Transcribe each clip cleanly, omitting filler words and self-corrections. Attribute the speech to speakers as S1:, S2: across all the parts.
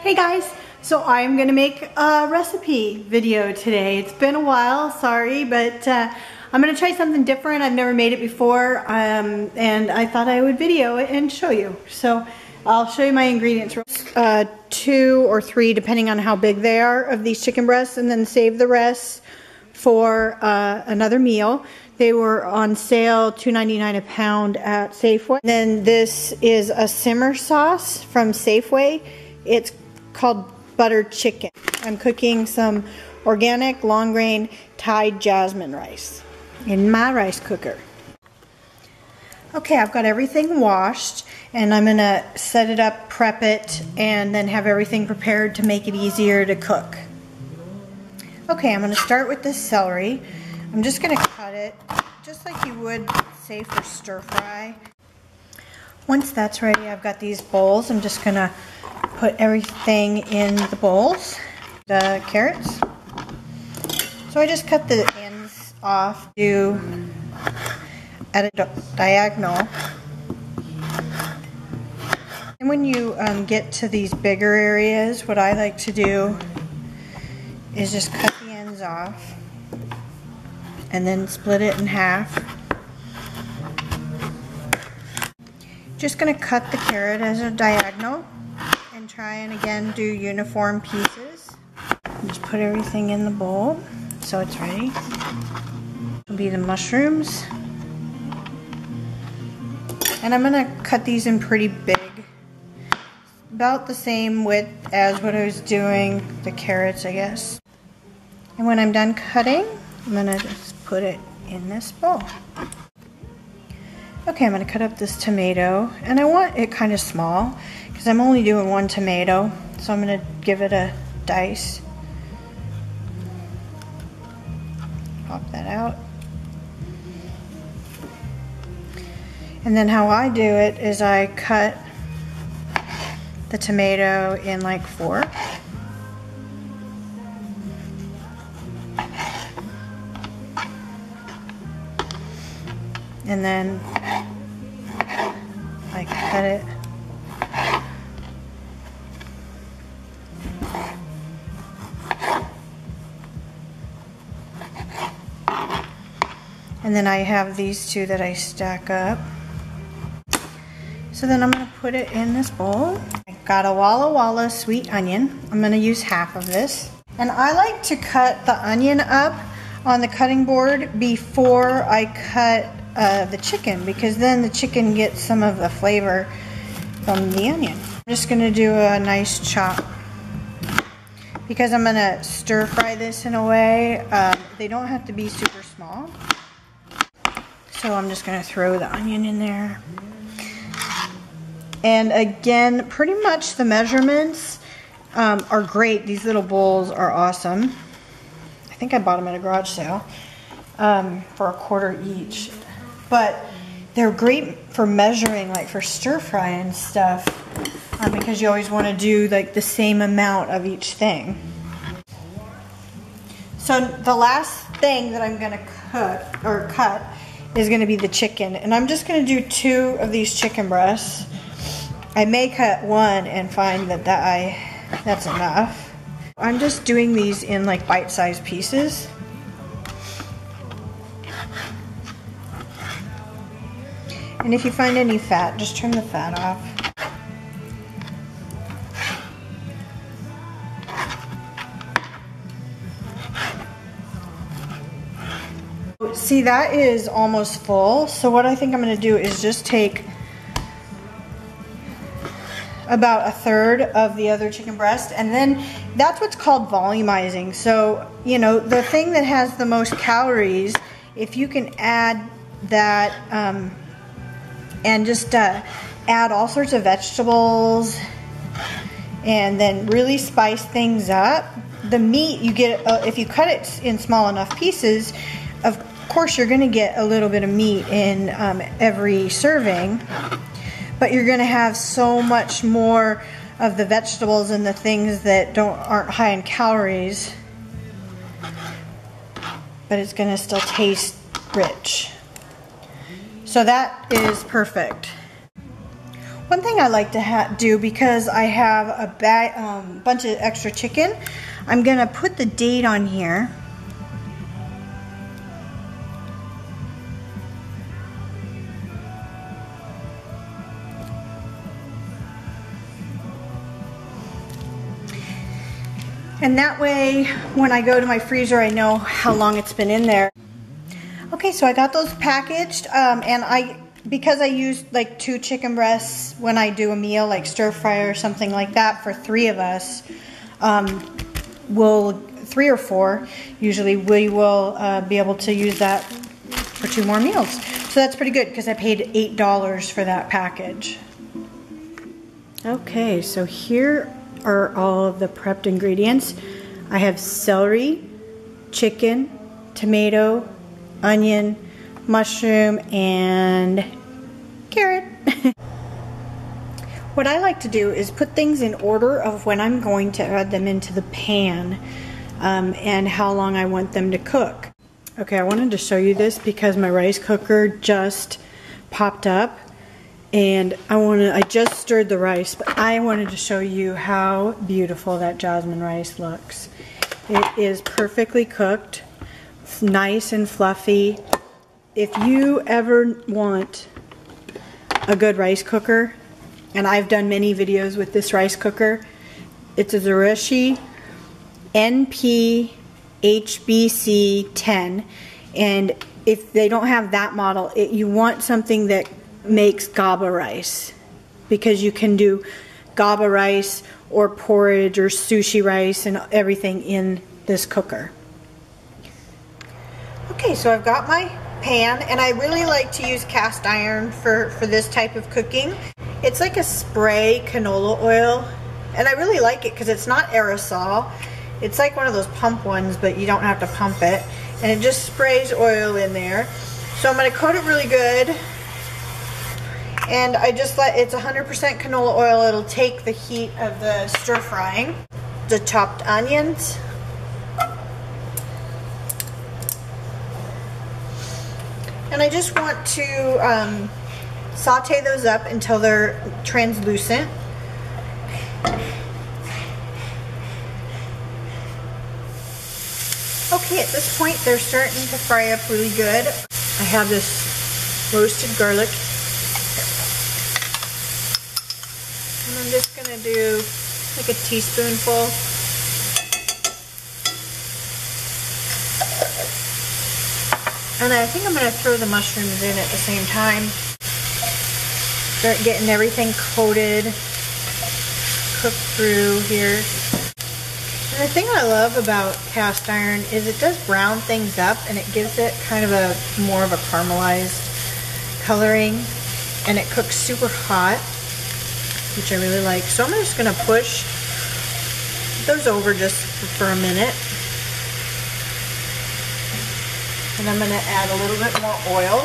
S1: Hey guys, so I'm gonna make a recipe video today. It's been a while, sorry, but I'm gonna try something different. I've never made it before, and I thought I would video it and show you. So I'll show you my ingredients. 2 or 3, depending on how big they are, of these chicken breasts, and then save the rest for another meal. They were on sale, $2.99 a pound at Safeway. Then this is a simmer sauce from Safeway. It's called buttered chicken. I'm cooking some organic long grain Thai jasmine rice in my rice cooker. Okay, I've got everything washed and I'm gonna set it up, prep it, and then have everything prepared to make it easier to cook. Okay, I'm gonna start with the celery. I'm just gonna cut it just like you would, say, for stir fry. Once that's ready, I've got these bowls. I'm just gonna put everything in the bowls. The carrots. So I just cut the ends off at a diagonal. And when you get to these bigger areas, what I like to do is just cut the ends off and then split it in half. Just gonna cut the carrot as a diagonal and try and again do uniform pieces. Just put everything in the bowl so it's ready. Will be the mushrooms. And I'm gonna cut these in pretty big, about the same width as what I was doing the carrots, I guess. And when I'm done cutting, I'm gonna just put it in this bowl. Okay, I'm gonna cut up this tomato, and I want it kind of small because I'm only doing 1 tomato, so I'm gonna give it a dice. Pop that out. And then how I do it is I cut the tomato in like 4. And then I cut it and then I have these 2 that I stack up. So then I'm going to put it in this bowl. I got a Walla Walla sweet onion. I'm going to use half of this. And I like to cut the onion up on the cutting board before I cut the chicken, because then the chicken gets some of the flavor from the onion. I'm just going to do a nice chop because I'm going to stir fry this in a way. They don't have to be super small. So I'm just going to throw the onion in there. And again, pretty much the measurements are great. These little bowls are awesome. I think I bought them at a garage sale for $1 each. But they're great for measuring, like for stir fry and stuff, because you always want to do like the same amount of each thing. So the last thing that I'm going to cut is going to be the chicken, and I'm just going to do 2 of these chicken breasts. I may cut 1 and find that that's enough. I'm just doing these in like bite-sized pieces. And if you find any fat, just trim the fat off. See, that is almost full. So what I think I'm going to do is just take about 1/3 of the other chicken breast, and then that's what's called volumizing. So, you know, the thing that has the most calories, if you can add that and just add all sorts of vegetables and then really spice things up, the meat you get, if you cut it in small enough pieces, of course you're going to get a little bit of meat in every serving, but you're going to have so much more of the vegetables and the things that aren't high in calories, but it's going to still taste rich. So that is perfect. One thing I like to do, because I have a bunch of extra chicken, I'm gonna put the date on here. And that way, when I go to my freezer, I know how long it's been in there. Okay, so I got those packaged, and because I use like 2 chicken breasts when I do a meal, like stir fry or something like that, for 3 of us, 3 or 4, usually we will be able to use that for 2 more meals. So that's pretty good, because I paid $8 for that package. Okay, so here are all of the prepped ingredients. I have celery, chicken, tomato, onion, mushroom, and carrot. What I like to do is put things in order of when I'm going to add them into the pan, and how long I want them to cook. Okay, I wanted to show you this because my rice cooker just popped up, and I just stirred the rice, but I wanted to show you how beautiful that jasmine rice looks. It is perfectly cooked, nice and fluffy. If you ever want a good rice cooker, and I've done many videos with this rice cooker, it's a Zurushi NP HBC 10, and if they don't have that model, you want something that makes gaba rice, because you can do gaba rice or porridge or sushi rice and everything in this cooker. Okay, so I've got my pan, and I really like to use cast iron for this type of cooking. It's like a spray canola oil, and I really like it because it's not aerosol. It's like one of those pump ones, but you don't have to pump it, and it just sprays oil in there. So I'm going to coat it really good, and it's 100% canola oil. It'll take the heat of the stir frying. The chopped onions, and I just want to saute those up until they're translucent. Okay, at this point they're starting to fry up really good. I have this roasted garlic, and I'm just going to do like a teaspoonful. And I think I'm going to throw the mushrooms in at the same time. Start getting everything coated, cooked through here. And the thing I love about cast iron is it does brown things up, and it gives it kind of a more of a caramelized coloring, and it cooks super hot, which I really like. So I'm just going to push those over just for a minute. And I'm going to add a little bit more oil.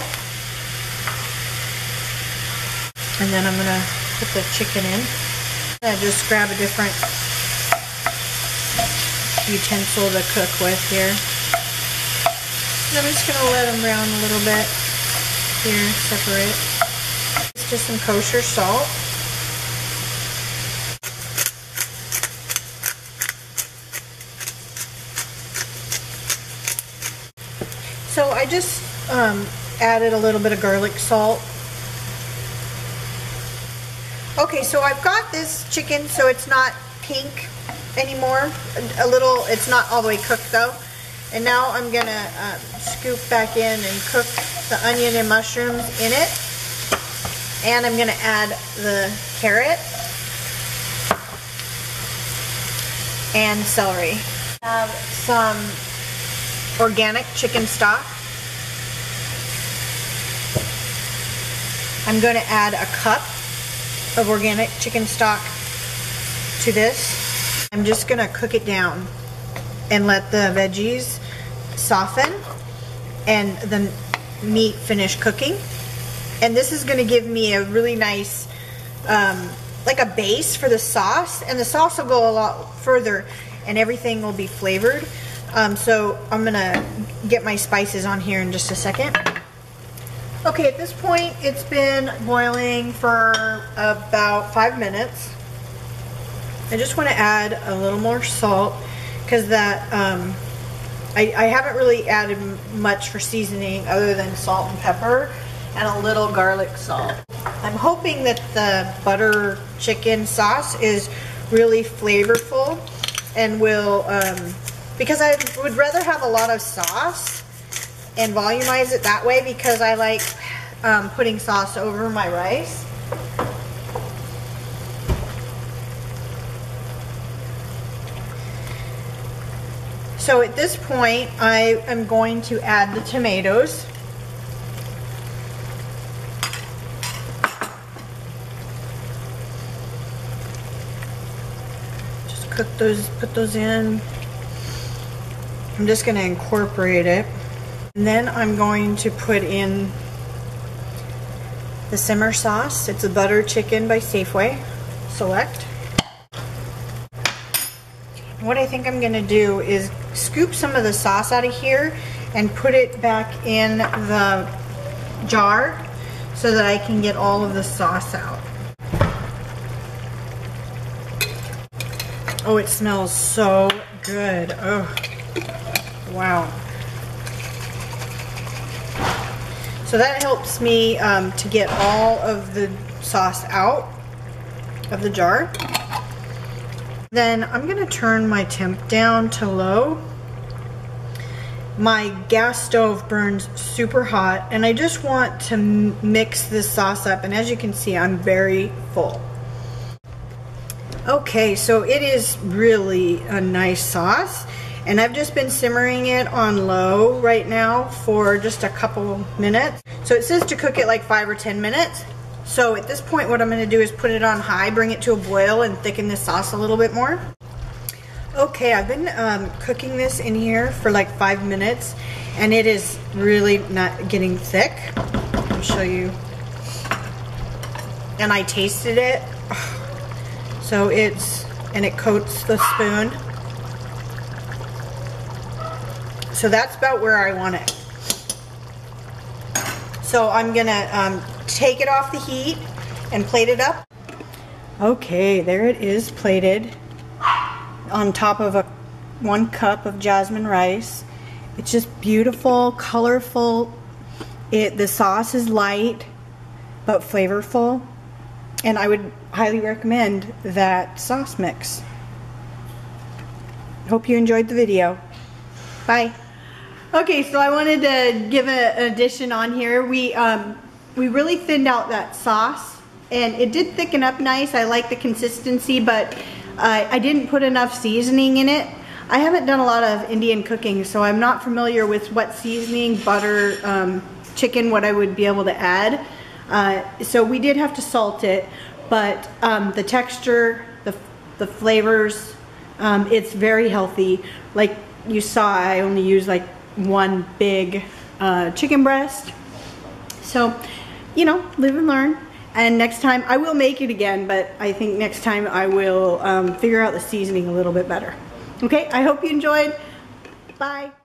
S1: And then I'm going to put the chicken in. I just grab a different utensil to cook with here. And I'm just going to let them brown a little bit. Here, separate. It's just some kosher salt. So I just added a little bit of garlic salt. Okay, so I've got this chicken so it's not pink anymore. It's not all the way cooked though. And now I'm gonna scoop back in and cook the onion and mushrooms in it. And I'm gonna add the carrot and celery. I have some organic chicken stock. I'm going to add a cup of organic chicken stock to this. I'm just going to cook it down and let the veggies soften and the meat finish cooking. And this is going to give me a really nice like a base for the sauce, and the sauce will go a lot further and everything will be flavored. So I'm gonna get my spices on here in just a second. Okay, at this point, it's been boiling for about 5 minutes. I just want to add a little more salt because that I haven't really added much for seasoning other than salt and pepper and a little garlic salt. I'm hoping that the butter chicken sauce is really flavorful and will, because I would rather have a lot of sauce and volumize it that way because I like putting sauce over my rice. So at this point, I am going to add the tomatoes. Just cook those, put those in. I'm just going to incorporate it. And then I'm going to put in the simmer sauce. It's a butter chicken by Safeway Select. What I think I'm going to do is scoop some of the sauce out of here and put it back in the jar so that I can get all of the sauce out. Oh, it smells so good. Oh, wow. So that helps me to get all of the sauce out of the jar. Then I'm gonna turn my temp down to low. My gas stove burns super hot and I just want to mix this sauce up, and as you can see, I'm very full. Okay, so it is really a nice sauce. And I've just been simmering it on low right now for just a couple minutes. So it says to cook it like 5 or 10 minutes. So at this point, what I'm gonna do is put it on high, bring it to a boil, and thicken this sauce a little bit more. Okay, I've been cooking this in here for like 5 minutes, and it is really not getting thick. I'll show you. And I tasted it. So and it coats the spoon. So that's about where I want it. So I'm gonna take it off the heat and plate it up. Okay, there it is plated on top of 1 cup of jasmine rice. It's just beautiful, colorful. The sauce is light but flavorful, and I would highly recommend that sauce mix. Hope you enjoyed the video. Bye. Okay, so I wanted to give an addition on here. We really thinned out that sauce, and it did thicken up nice. I like the consistency, but I didn't put enough seasoning in it. I haven't done a lot of Indian cooking, so I'm not familiar with what seasoning, butter, chicken, what I would be able to add. So we did have to salt it, but the texture, the flavors, it's very healthy. Like you saw, I only used like 1 big chicken breast. So, you know, live and learn. And next time, I will make it again, but I think next time I will figure out the seasoning a little bit better. Okay, I hope you enjoyed. Bye.